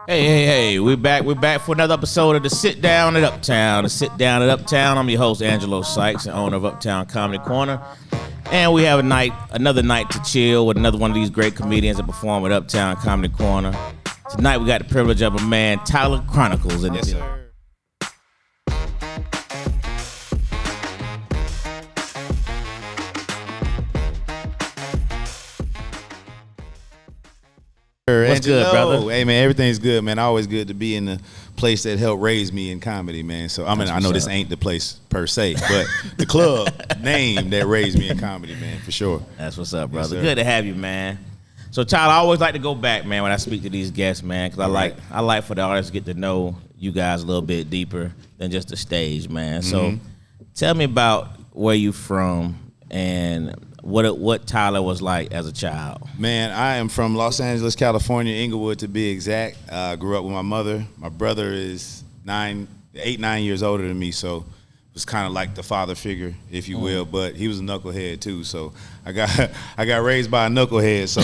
Hey, we're back for another episode of the Sit Down at Uptown. The Sit Down at Uptown. I'm your host, Angelo Sykes, and owner of Uptown Comedy Corner. And we have another night to chill with another one of these great comedians that perform at Uptown Comedy Corner. Tonight we got the privilege of a man, Tyler Chronicles. In yes, sir. What's Angelo. good, brother? Hey, man, everything's good, man. Always good to be in the place that helped raise me in comedy, man. So, I mean, I know this ain't the place per se, but the club name that raised me in comedy, man, for sure. That's what's up, brother. Yes, Good to have you, man. So, Tyler, I always like to go back, man, when I speak to these guests, man, because I like for the audience to get to know you guys a little bit deeper than just the stage, man. So, tell me about where you from and what Tyler was like as a child. Man, I am from Los Angeles, California, Inglewood to be exact. I grew up with my mother. My brother is 9 years older than me, so was kind of like the father figure, if you will, but he was a knucklehead too. So I got raised by a knucklehead. So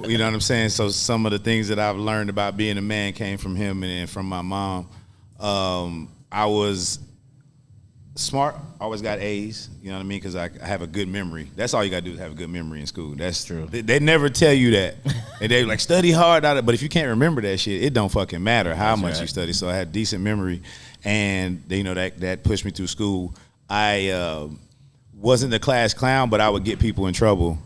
you know what I'm saying. So some of the things that I've learned about being a man came from him and from my mom. I was smart, always got A's, you know what I mean, because I have a good memory. That's all you got to do is have a good memory in school. That's true. They never tell you that. And they like, study hard, but if you can't remember that shit, it don't fucking matter how much you study. So I had decent memory, and you know that pushed me through school. I wasn't the class clown, but I would get people in trouble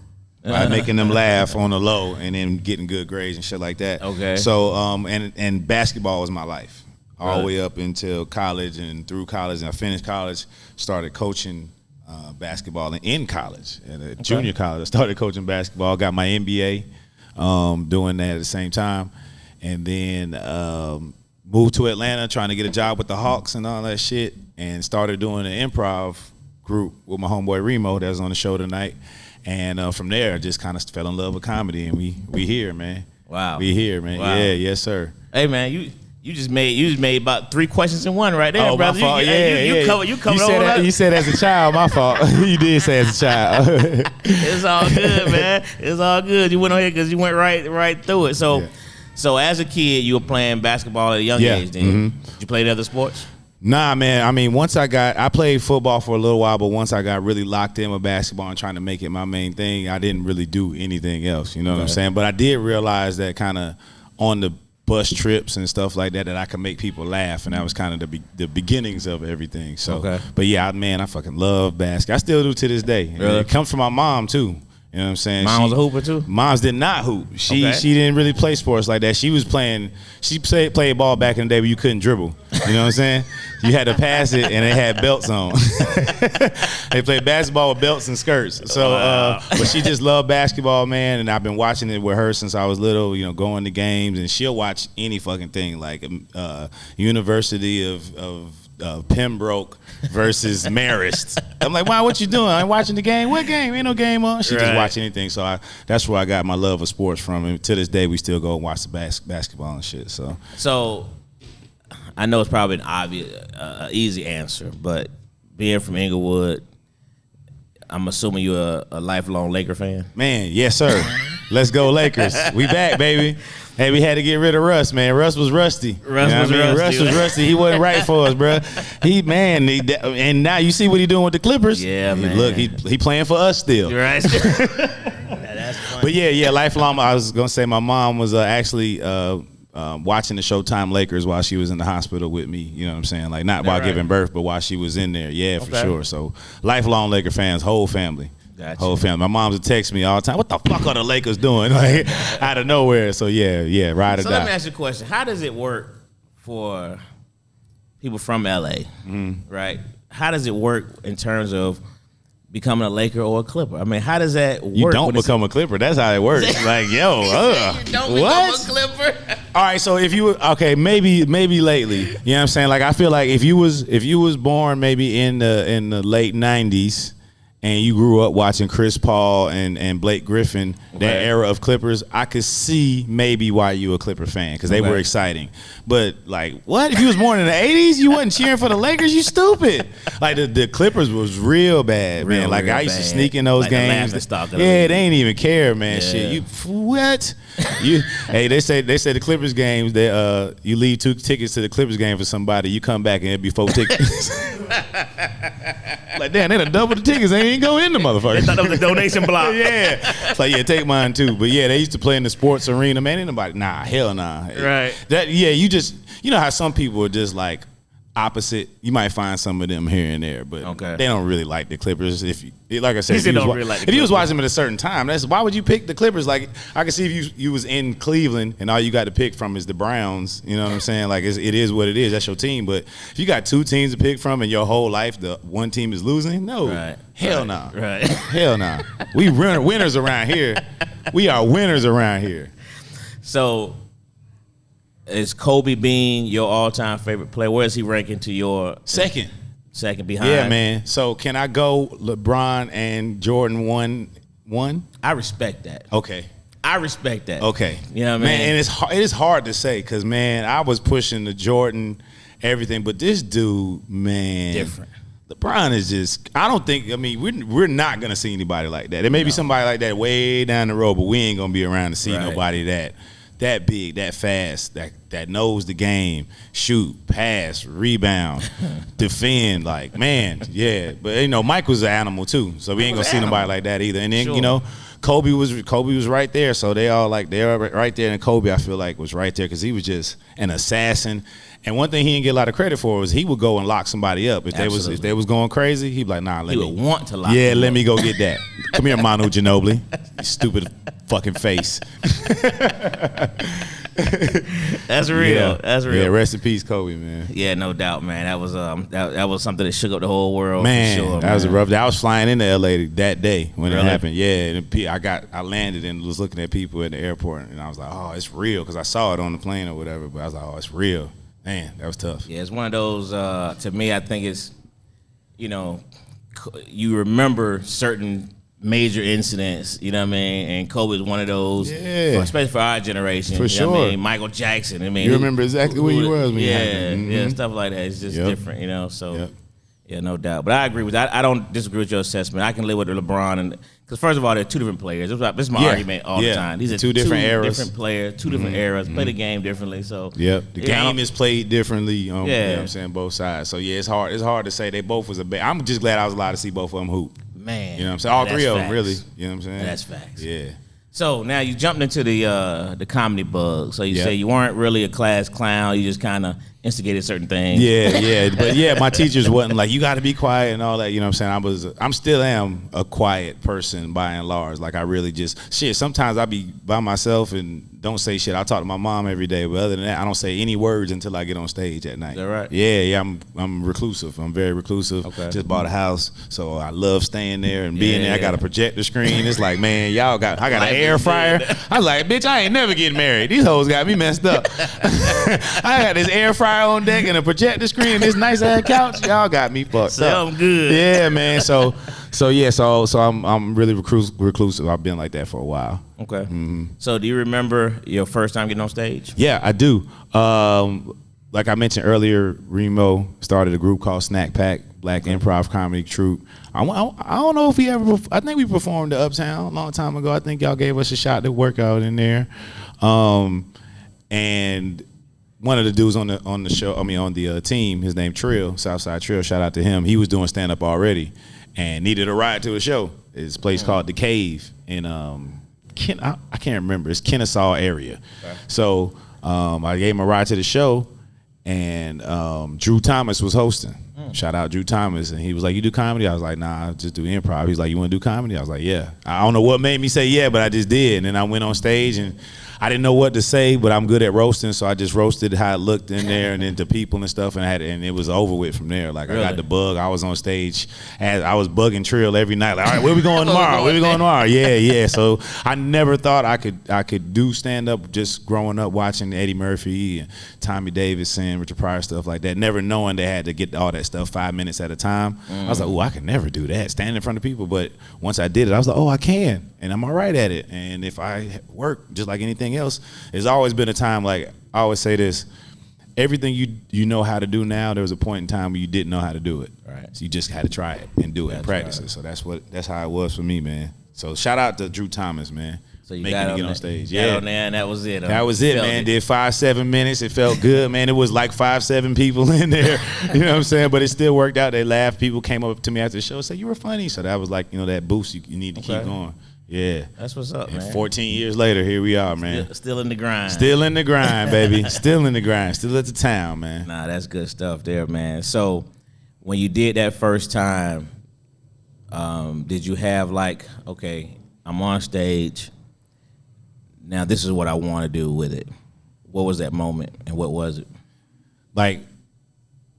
by making them laugh on the low and then getting good grades and shit like that. Okay. So and basketball was my life. All the way up until college, and through college, and I finished college, started coaching basketball in college. At junior college, I started coaching basketball, got my MBA, doing that at the same time, and then moved to Atlanta trying to get a job with the Hawks and all that shit, and started doing an improv group with my homeboy Remo that was on the show tonight. And from there, I just kind of fell in love with comedy, and we here, man. Wow. We here, man. Wow. Yeah, yes, sir. Hey, man, You just made about 3 questions in one right there, brother. My fault. You covered you said as a child, my fault. You did say as a child. It's all good, man. It's all good. You went on here because you went right through it. So as a kid, you were playing basketball at a young age. Then did you play other sports? Nah, man. I mean, I played football for a little while, but once I got really locked in with basketball and trying to make it my main thing, I didn't really do anything else. You know what I'm saying? But I did realize that kind of on the bus trips and stuff like that I could make people laugh, and that was kind of the beginnings of everything. So, but yeah, man, I fucking love basketball. I still do to this day. Really? It comes from my mom too. You know what I'm saying? Mom was a hooper too? Moms did not hoop. She didn't really play sports like that. She played ball back in the day where you couldn't dribble. You know what I'm saying? You had to pass it, and it had belts on. They played basketball with belts and skirts. So, but she just loved basketball, man, and I've been watching it with her since I was little, you know, going to games, and she'll watch any fucking thing, like University of Pembroke versus Marist. I'm like, wow, what you doing? I'm watching the game. What game? Ain't no game on. She just watch anything. So that's where I got my love of sports from. And to this day, we still go and watch the basketball and shit. So I know it's probably an obvious, easy answer, but being from Inglewood, I'm assuming you're a lifelong Laker fan. Man, yes, sir. Let's go Lakers. We back, baby. Hey, we had to get rid of Russ, man. Russ was rusty. Russ was rusty. He wasn't right for us, bro. And now you see what he doing with the Clippers. Yeah, man. Look, he playing for us still. You're right. That's funny. But yeah, lifelong. I was gonna say my mom was actually watching the Showtime Lakers while she was in the hospital with me. You know what I'm saying? Like not while giving birth, but while she was in there. Yeah, for sure. So lifelong Laker fans, whole family. Gotcha. Whole family. My mom's would text me all the time. What the fuck are the Lakers doing? Like out of nowhere. So yeah, ride or die. So let me ask you a question. How does it work for people from LA? Right? How does it work in terms of becoming a Laker or a Clipper? I mean, how does that work? You don't become a Clipper. That's how it works. Like, yo, you don't become a Clipper. All right, so if you were maybe lately, you know what I'm saying? Like I feel like if you was born maybe in the late 90s and you grew up watching Chris Paul and Blake Griffin, that era of Clippers, I could see maybe why you a Clipper fan, because they were exciting. But like, what? If you was born in the 80s, you wasn't cheering for the Lakers? You stupid. Like the Clippers was real bad, man. Like I used to sneak in those games. Yeah, they ain't even care, man. Yeah. Shit, you what? Hey, they say the Clippers games, you leave 2 tickets to the Clippers game for somebody, you come back and it'd be 4 tickets. Like, damn, they done double the tickets. They ain't go in the motherfucker. They thought that was a donation block. Yeah. It's like, yeah, take mine too. But yeah, they used to play in the sports arena. Man, ain't nobody, nah, hell nah. Right. You know how some people are just like opposite. You might find some of them here and there, but they don't really like the Clippers. Like I said, if you was watching them at a certain time, why would you pick the Clippers? Like, I can see if you was in Cleveland and all you got to pick from is the Browns. You know what I'm saying? Like, it is what it is. That's your team. But if you got 2 teams to pick from and your whole life the one team is losing, no, hell no, hell no. We winners around here. We are winners around here. So, is Kobe Bean your all-time favorite player? Where is he ranking to your second behind? Yeah, man. So can I go LeBron and Jordan 1? I respect that. Okay. I respect that. Okay. You know what I mean? Man, and it is hard to say because, man, I was pushing the Jordan everything, but this dude, man, different. LeBron is just, I don't think, I mean, we're not going to see anybody like that. There may be somebody like that way down the road, but we ain't going to be around to see nobody that big, that fast, that knows the game, shoot, pass, rebound, defend, like, man, yeah. But, Mike was an animal too, so we ain't gonna see nobody like that either. And then, Kobe was right there, so they're right there, and Kobe, I feel like, was right there because he was just an assassin. And one thing he didn't get a lot of credit for was he would go and lock somebody up. If they was going crazy, he'd be like, nah, let me go get that. Come here, Manu Ginobili. You stupid fucking face. That's real. Yeah. That's real. Yeah, rest in peace, Kobe, man. Yeah, no doubt, man. That was that was something that shook up the whole world. Man, for sure, that was a rough day. I was flying into LA that day when it happened. Yeah, and I landed and was looking at people at the airport, and I was like, oh, it's real, because I saw it on the plane or whatever. But I was like, oh, it's real. Man, that was tough. Yeah, it's one of those. To me, I think it's, you remember certain major incidents, you know what I mean? And Kobe is one of those, especially for our generation. For sure. What I mean? Michael Jackson. I mean, you remember exactly where you was when you happened. Yeah, stuff like that. It's just different, So, yeah, no doubt. But I agree with that. I don't disagree with your assessment. I can live with LeBron, because first of all, they're 2 different players. This is my argument all the time. These are 2 different eras, different players, 2 different eras. Play the game differently. So the game is played differently. You know what I'm saying, both sides. So yeah, it's hard. It's hard to say they both was I'm just glad I was allowed to see both of them hoop. Man, you know what I'm saying? All 3 of them, really. You know what I'm saying? That's facts. Yeah. So now you jumped into the comedy bug. So you say you weren't really a class clown. You just kind of instigated certain things. Yeah. But yeah, my teachers wasn't like, you got to be quiet and all that. You know what I'm saying? I'm still am a quiet person by and large. Like, I really just, sometimes I be by myself and don't say shit. I talk to my mom every day, but other than that, I don't say any words until I get on stage at night. Is that right? Yeah. I'm reclusive. I'm very reclusive. Okay. Just bought a house, so I love staying there and being there. I got a projector screen. It's like, man, I got an air fryer. I was like, bitch, I ain't never getting married. These hoes got me messed up. I got this air fryer on deck and a projector screen and this nice ass couch. Y'all got me fucked up. I'm good. Yeah, man. So I'm really reclusive. I've been like that for a while. Okay. Mm-hmm. So do you remember your first time getting on stage? Yeah, I do. Like I mentioned earlier, Remo started a group called Snack Pack, Black Improv Comedy Troupe. I don't know if I think we performed at Uptown a long time ago. I think y'all gave us a shot to work out in there. And one of the dudes on the show, on the team, his name Trill, Southside Trill, shout out to him. He was doing stand-up already and needed a ride to a show. It's a place called The Cave in I can't remember. It's Kennesaw area. Okay. So I gave him a ride to the show, and Drew Thomas was hosting. Shout out Drew Thomas. And he was like, you do comedy? I was like, nah, I just do improv. He's like, you want to do comedy? I was like, yeah. I don't know what made me say yeah, but I just did. And then I went on stage, and I didn't know what to say, but I'm good at roasting, so I just roasted how it looked in there and into people and stuff, and it was over with from there. Like, really? I got the bug. I was on stage, and I was bugging Trill every night. Like, all right, where we going tomorrow? Where we going tomorrow? Yeah. So I never thought I could do stand up just growing up watching Eddie Murphy and Tommy Davis and Richard Pryor, stuff like that. Never knowing they had to get all that stuff 5 minutes at a time. I was like, oh, I can never do that, stand in front of people. But once I did it, I was like, oh, I can, and I'm all right at it. And if I work just like anything else, there's always been a time, like I always say this, everything you know how to do now, there was a point in time where you didn't know how to do it. Right. So you just had to try it and do it and practice it. So that's how it was for me, man. So shout out to Drew Thomas, man. So you making got me get on stage. Yeah. on there, and that was it. That was it, man. Did 5-7 minutes. It felt good, man. It was like 5-7 people in there. You know what I'm saying? But it still worked out. They laughed. People came up to me after the show and said, you were funny. So that was like, that boost you need to keep going. Yeah. That's what's up, man. 14 years later, here we are, man. Still in the grind. Still in the grind, baby. Still in the grind. Still at the town, man. Nah, that's good stuff there, man. So when you did that first time, did you have like, okay, I'm on stage, now this is what I want to do with it? What was that moment, and what was it? Like,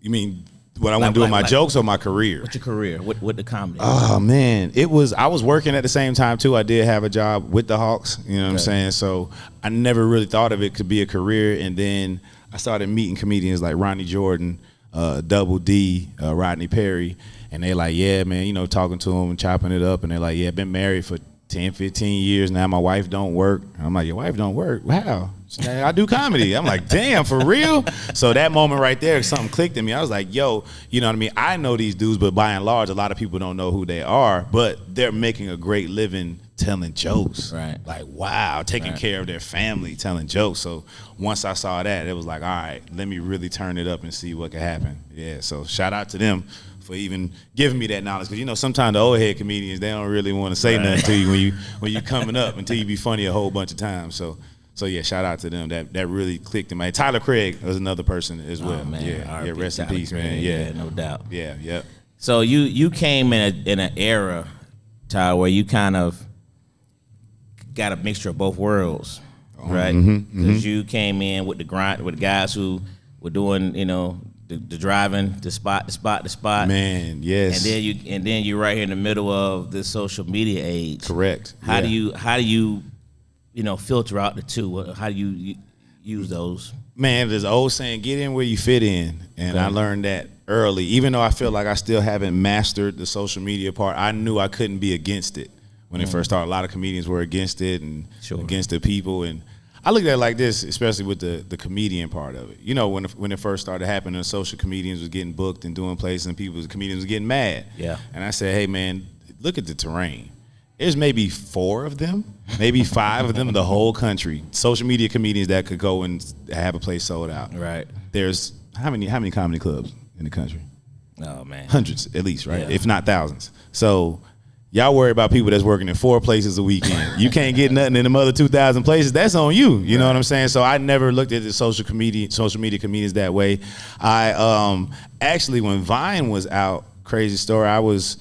you mean what I want to do with my jokes or my career? What's your career? With the comedy? Oh, man. I was working at the same time, too. I did have a job with the Hawks, you know what I'm saying? So I never really thought of it could be a career. And then I started meeting comedians like Ronnie Jordan, Double D, Rodney Perry. And they like, yeah, man, talking to them and chopping it up. And they're like, yeah, been married for 10, 15 years now. My wife don't work. And I'm like, your wife don't work? How? I do comedy. I'm like, damn, for real? So that moment right there, something clicked in me. I was like, yo, you know what I mean? I know these dudes, but by and large, a lot of people don't know who they are, but they're making a great living telling jokes. Right. Like, wow, taking care of their family, telling jokes. So once I saw that, it was like, all right, let me really turn it up and see what can happen. Yeah, so shout out to them for even giving me that knowledge, because sometimes the old head comedians, they don't really want to say nothing to you when you coming up until you be funny a whole bunch of times. So yeah, shout out to them. That really clicked in my. Tyler Craig was another person as well. Man. Yeah, rest in peace, Craig, man. Yeah, no doubt. Yeah, yep. So you came in an era, Tyler, where you kind of got a mixture of both worlds, right? Because you came in with the grind, with the guys who were doing, the driving, the spot. Man, yes. And then you're right here in the middle of the social media age. Correct. How do you filter out the two? How do you use those? Man, there's an old saying, get in where you fit in. And I learned that early. Even though I feel like I still haven't mastered the social media part, I knew I couldn't be against it. When it first started, a lot of comedians were against it and against the people. And I looked at it like this, especially with the comedian part of it. When it first started happening, social comedians was getting booked and doing places, and comedians was getting mad. Yeah. And I said, hey, man, look at the terrain. There's maybe 4 of them, maybe 5 of them in the whole country. Social media comedians that could go and have a place sold out. Right. There's how many comedy clubs in the country? Oh, man. Hundreds at least, right? Yeah. If not thousands. So y'all worry about people that's working in 4 places a weekend. You can't get nothing in them other 2,000 places. That's on you. You know what I'm saying? So I never looked at the social media comedians that way. I actually, when Vine was out, crazy story, I was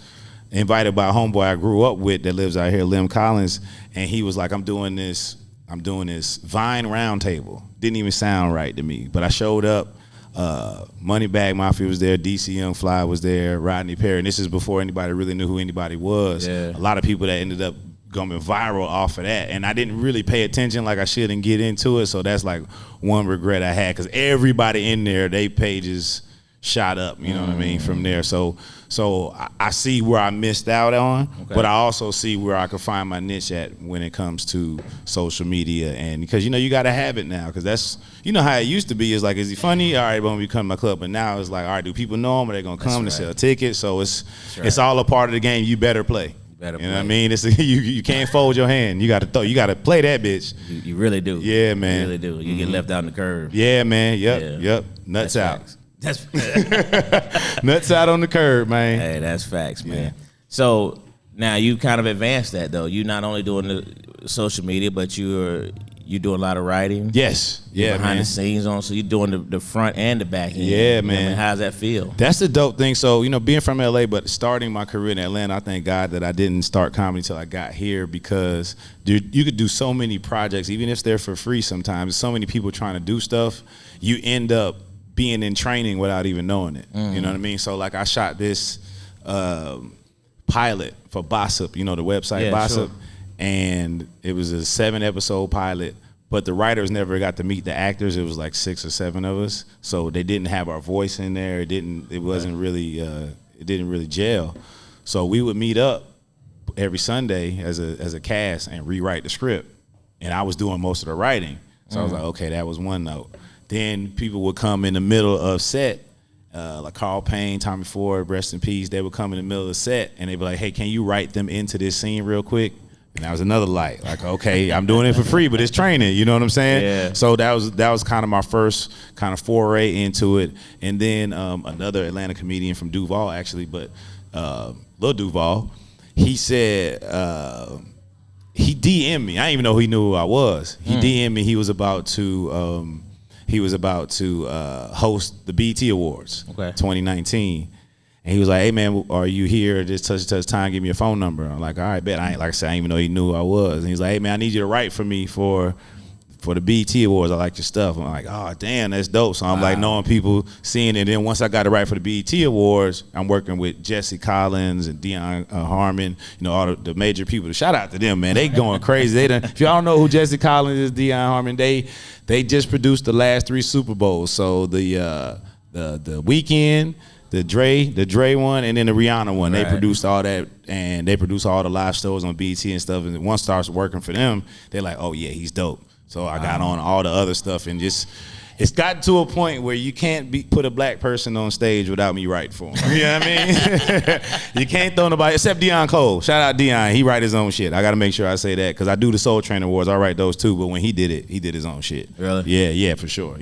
invited by a homeboy I grew up with that lives out here, Lim Collins, and he was like, I'm doing this Vine roundtable. Didn't even sound right to me, but I showed up. Moneybag Mafia was there, DC Young Fly was there, Rodney Perry, and this is before anybody really knew who anybody was. Yeah. A lot of people that ended up going viral off of that, and I didn't really pay attention like I should and get into it, so that's like one regret I had, because everybody in there, they pages shot up, you know what I mean, from there. So I see where I missed out on, but I also see where I can find my niche at when it comes to social media. And because, you got to have it now, because that's, how it used to be, is like, is he funny? All right, when we come to my club. But now it's like, all right, do people know him? Are they going to come to sell tickets? So it's all a part of the game. You better play. You know what I mean? It's you can't fold your hand. You got to play that bitch. You really do. Yeah, man. You really do. You get left out in the curve. Yeah, man. Yep. Nuts out. Facts. That's nuts out on the curb, man. Hey, that's facts, man. Yeah. So now you kind of advanced that, though. You're not only doing the social media, but you're doing a lot of writing. Yes, yeah, behind the scenes on. So you're doing the front and the back end. Yeah, man. How does that feel? That's the dope thing. So being from LA, but starting my career in Atlanta, I thank God that I didn't start comedy till I got here, because dude, you could do so many projects, even if they're for free. Sometimes so many people trying to do stuff, you end up being in training without even knowing it. You know what I mean? So like I shot this pilot for Bossip, the website Bossip, and it was a 7-episode pilot, but the writers never got to meet the actors. It was like 6 or 7 of us, so they didn't have our voice in there. It wasn't really it didn't really gel. So we would meet up every Sunday as a cast and rewrite the script, and I was doing most of the writing. So I was like, okay, that was one note. Then people would come in the middle of set, like Carl Payne, Tommy Ford, rest in peace. They would come in the middle of the set and they'd be like, hey, can you write them into this scene real quick? And that was another light. Like, okay, I'm doing it for free, but it's training. You know what I'm saying? Yeah. So that was kind of my first kind of foray into it. And then another Atlanta comedian from Duval, actually, but Lil Duval, he said, he DM'd me. I didn't even know he knew who I was. He DM'd me. He was about to host the BET Awards, 2019. And he was like, hey, man, are you here? Just touch time, give me your phone number. I'm like, all right, bet. I didn't even know he knew who I was. And he's like, hey, man, I need you to write for me for the BET Awards. I like your stuff. I'm like, oh, damn, that's dope. So I'm like knowing people, seeing it. And then once I got to write for the BET Awards, I'm working with Jesse Collins and Deion Harmon, all the major people. Shout out to them, man. They going crazy. If y'all don't know who Jesse Collins is, Deion Harmon, they just produced the last 3 Super Bowls. So the Weeknd, the Dre one, and then the Rihanna one. Right. They produced all that, and they produced all the live shows on BET and stuff. And once starts working for them, they're like, oh yeah, he's dope. So I got on all the other stuff, and just it's gotten to a point where you can't put a black person on stage without me writing for him. You know what I mean? You can't throw nobody except Deion Cole. Shout out Deion. He write his own shit. I got to make sure I say that because I do the Soul Train Awards. I write those too, but when he did it, he did his own shit. Really? Yeah, for sure.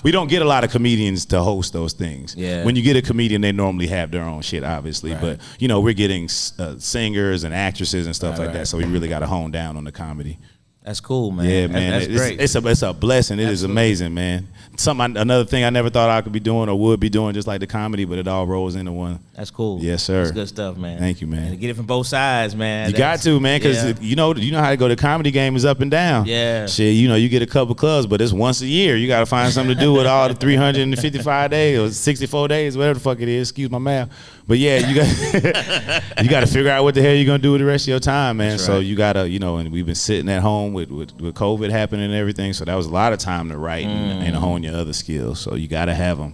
We don't get a lot of comedians to host those things. Yeah. When you get a comedian, they normally have their own shit, obviously. Right. But we're getting singers and actresses and stuff like that, so we really got to hone down on the comedy. That's cool, man. Yeah, man. That's great. It's a blessing. It is amazing, man. Another thing I never thought I could be doing or would be doing, just like the comedy, but it all rolls into one. That's cool. Yes, sir. That's good stuff, man. Thank you, man. And to get it from both sides, man. You got to, man, because you know how to go. The comedy game is up and down. Yeah. Shit, you get a couple clubs, but it's once a year. You got to find something to do with all the 355 days or 64 days, whatever the fuck it is. Excuse my math. But yeah, you got to figure out what the hell you're gonna do with the rest of your time, man. That's right. So you gotta, and we've been sitting at home with COVID happening and everything. So that was a lot of time to write and hone your other skills. So you gotta have them.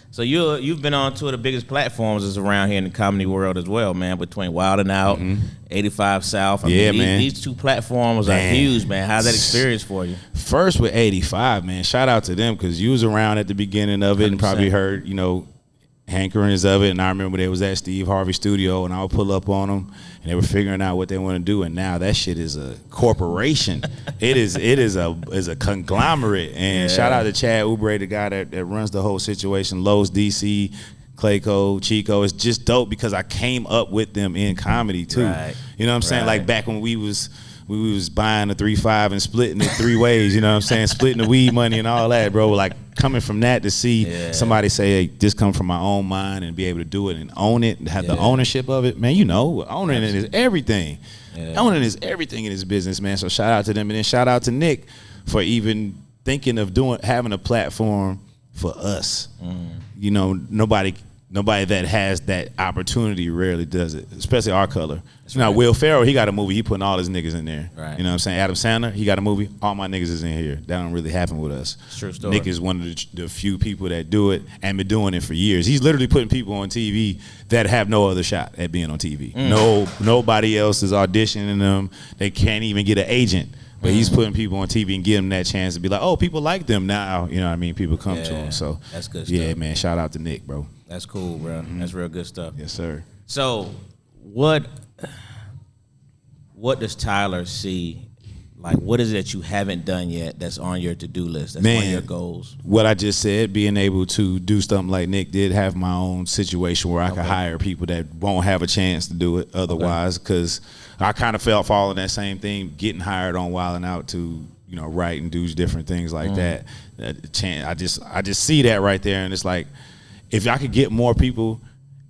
So you've been on two of the biggest platforms is around here in the comedy world as well, man. Between Wild 'N Out, 85 South. Man. These two platforms are huge, man. How's that experience for you? First with 85, man. Shout out to them because you was around at the beginning of it 100%. And probably heard, hankerings of it. And I remember they was at Steve Harvey's studio and I would pull up on them and they were figuring out what they want to do. And now that shit is a corporation. it is a conglomerate. And shout out to Chad Oubre, the guy that runs the whole situation, Lowe's DC, Clayco, Chico. It's just dope because I came up with them in comedy too. Right. You know what I'm saying? Like back when we was buying a 3-5 and splitting it 3 ways, you know what I'm saying? Splitting the weed money and all that, bro. Like coming from that to see somebody say, hey, this come from my own mind and be able to do it and own it and have the ownership of it, man, owning it is everything. Yeah. Owning is everything in this business, man. So shout out to them and then shout out to Nick for even thinking of having a platform for us. Nobody that has that opportunity rarely does it, especially our color. Now, Will Ferrell, he got a movie. He putting all his niggas in there. Right. You know what I'm saying? Adam Sandler, he got a movie. All my niggas is in here. That don't really happen with us. True story. Nick is one of the few people that do it and been doing it for years. He's literally putting people on TV that have no other shot at being on TV. Nobody else is auditioning them. They can't even get an agent. But he's putting people on TV and giving them that chance to be like, oh, people like them now. You know what I mean? People come to him. So that's good stuff. Yeah, man. Shout out to Nick, bro. That's cool, bro. That's real good stuff. Yes, sir. So what does Tyler see? Like, what is it that you haven't done yet that's on your to-do list? That's one of your goals. What I just said, being able to do something like Nick did, have my own situation where I could hire people that won't have a chance to do it otherwise, because I kind of fall in that same thing, getting hired on Wild 'N Out to, write and do different things like that. I just see that right there, and it's like, if I could get more people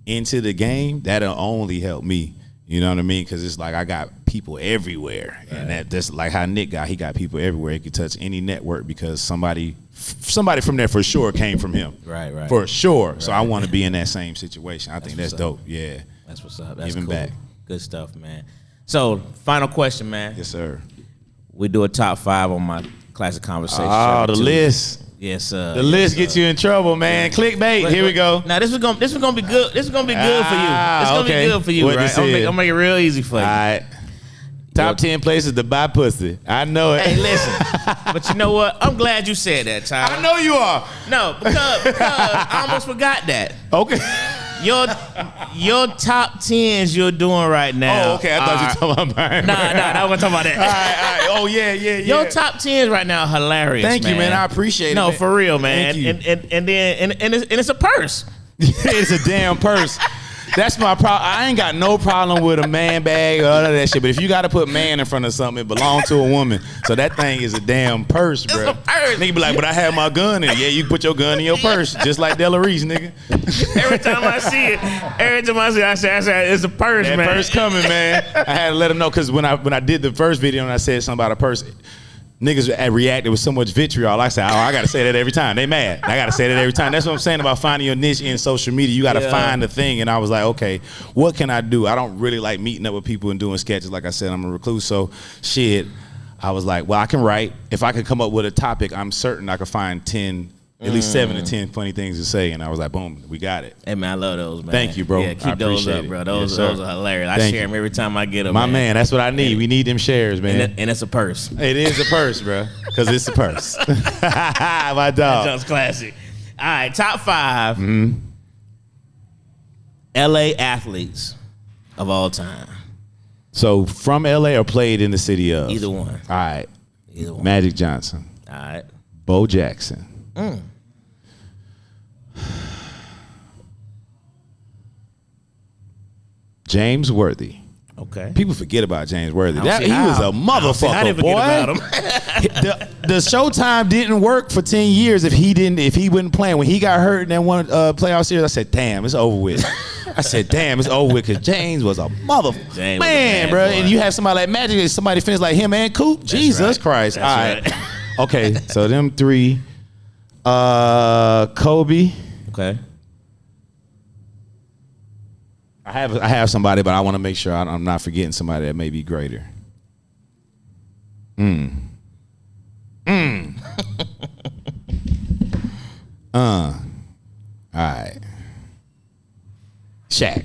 into the game, that'll only help me. You know what I mean? Because it's like I got people everywhere, and that's like how Nick he got people everywhere. He could touch any network because somebody from there for sure came from him. Right. For sure. Right. So I want to be in that same situation. I think that's dope. Yeah. That's what's up. That's Giving cool. back. Good stuff, man. So, final question, man. Yes, sir. we do a top 5 on my classic conversation. Oh, the too. list. Yes, sir. The list gets you in trouble, man. Clickbait. Here we go. Now this is gonna be good. This is gonna be good for you. This is gonna be good for you, What right? this I'm is? gonna make it real easy for you. All right. Top 10 places to buy pussy. I know it. Hey, listen. But you know what? I'm glad you said that, Tyler. I know you are. No, because I almost forgot that. Okay. Your top 10s you're doing right now. Oh, okay. I thought you were talking about mine. Nah, I wasn't talking about that. All right. Oh, yeah. Your top 10s right now are hilarious. Thank you, man. I appreciate it. No, man. for real, man. Thank you. And it's a purse. It's a damn purse. That's my problem. I ain't got no problem with a man bag or none of that shit. But if you got to put man in front of something, it belongs to a woman. So that thing is a damn purse, bro. It's a purse. Nigga be like, but I have my gun in it. Yeah, you can put your gun in your purse, just like Della Reese, nigga. Every time I see it, I say it's a purse, That man. purse coming, man. I had to let him know because when I did the first video and I said something about a purse, niggas reacted with so much vitriol. I said, oh, I got to say that every time. They mad. I got to say that every time. That's what I'm saying about finding your niche in social media. You got to find the thing. And I was like, okay, what can I do? I don't really like meeting up with people and doing sketches. Like I said, I'm a recluse. So shit, I was like, well, I can write. If I could come up with a topic, I'm certain I could find 10, at least 7 to 10 funny things to say. And I was like, boom, we got it. Hey, man, I love those, man. Thank you, bro. Yeah, keep those up, bro. Those are hilarious. I share them every time I get them. My man, that's what I need. We need them shares, man. And it's a purse. It is a purse, bro. Because it's a purse. My dog. That's classic. All right, top 5 LA athletes of all time. So from LA or played in the city of? Either one. All right. Either one. Magic Johnson. All right. Bo Jackson. James Worthy. Okay. People forget about James Worthy. I don't see He how. was a I don't see how they motherfucker, forget boy. about him. the Showtime didn't work for 10 years if he wasn't playing. When he got hurt and then won playoff series, I said, damn, it's over with. I said, damn, it's over with because James was a motherfucker. Man, bro. And you have somebody like Magic, somebody finish like him and Coop. Jesus Christ. That's all right. Okay, so them 3. Kobe. Okay. I have somebody, but I want to make sure I'm not forgetting somebody that may be greater. All right. Shaq.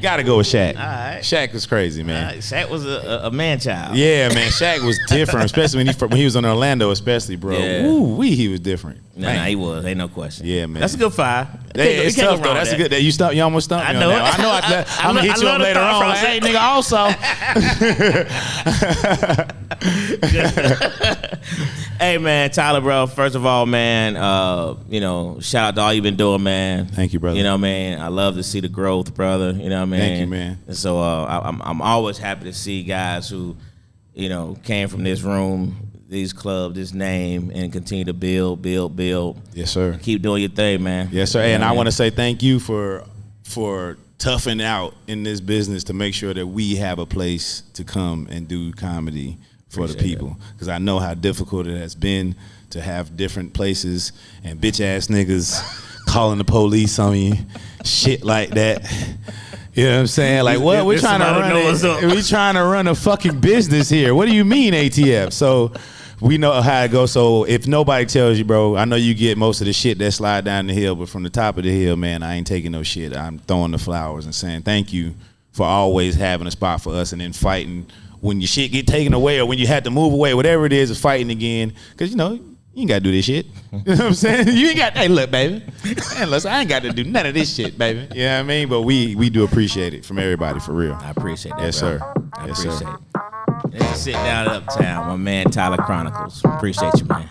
Gotta go with Shaq. All right. Shaq was crazy, man. Shaq was a man child. Yeah, man. Shaq was different, especially when he was in Orlando, especially, bro. Yeah. Woo-wee, he was different. Nah, he was. Ain't no question. Yeah, man. That's a good 5. It's tough though. That's a good. You almost stumped me. I know on that. it. I know. I'm gonna hit you up later on. Like, hey, nigga. Also, Hey, man, Tyler, bro. First of all, man, shout out to all you've been doing, man. Thank you, brother. You know what I mean? I love to see the growth, brother. You know what I mean? Thank you, man. And so I'm always happy to see guys who, came from this room, these clubs, this name, and continue to build. Yes, sir. Keep doing your thing, man. Yes, sir. And I want to say thank you for toughing out in this business to make sure that we have a place to come and do comedy for the people. Because I know how difficult it has been to have different places and bitch ass niggas calling the police on you, shit like that. You know what I'm saying? Like, what? We're trying to run a fucking business here. What do you mean, ATF? So we know how it goes. So if nobody tells you, bro, I know you get most of the shit that slide down the hill, but from the top of the hill, man, I ain't taking no shit. I'm throwing the flowers and saying thank you for always having a spot for us and then fighting when your shit get taken away or when you had to move away, whatever it is fighting again. Because, you ain't got to do this shit. You know what I'm saying? You ain't got, hey, look, baby. Man, listen, I ain't got to do none of this shit, baby. You know what I mean? But we do appreciate it from everybody, for real. I appreciate that, Yes, bro. sir. I Yes, appreciate sir. it. Let's sit down at Uptown, my man Tyler Chronicles. Appreciate you, man.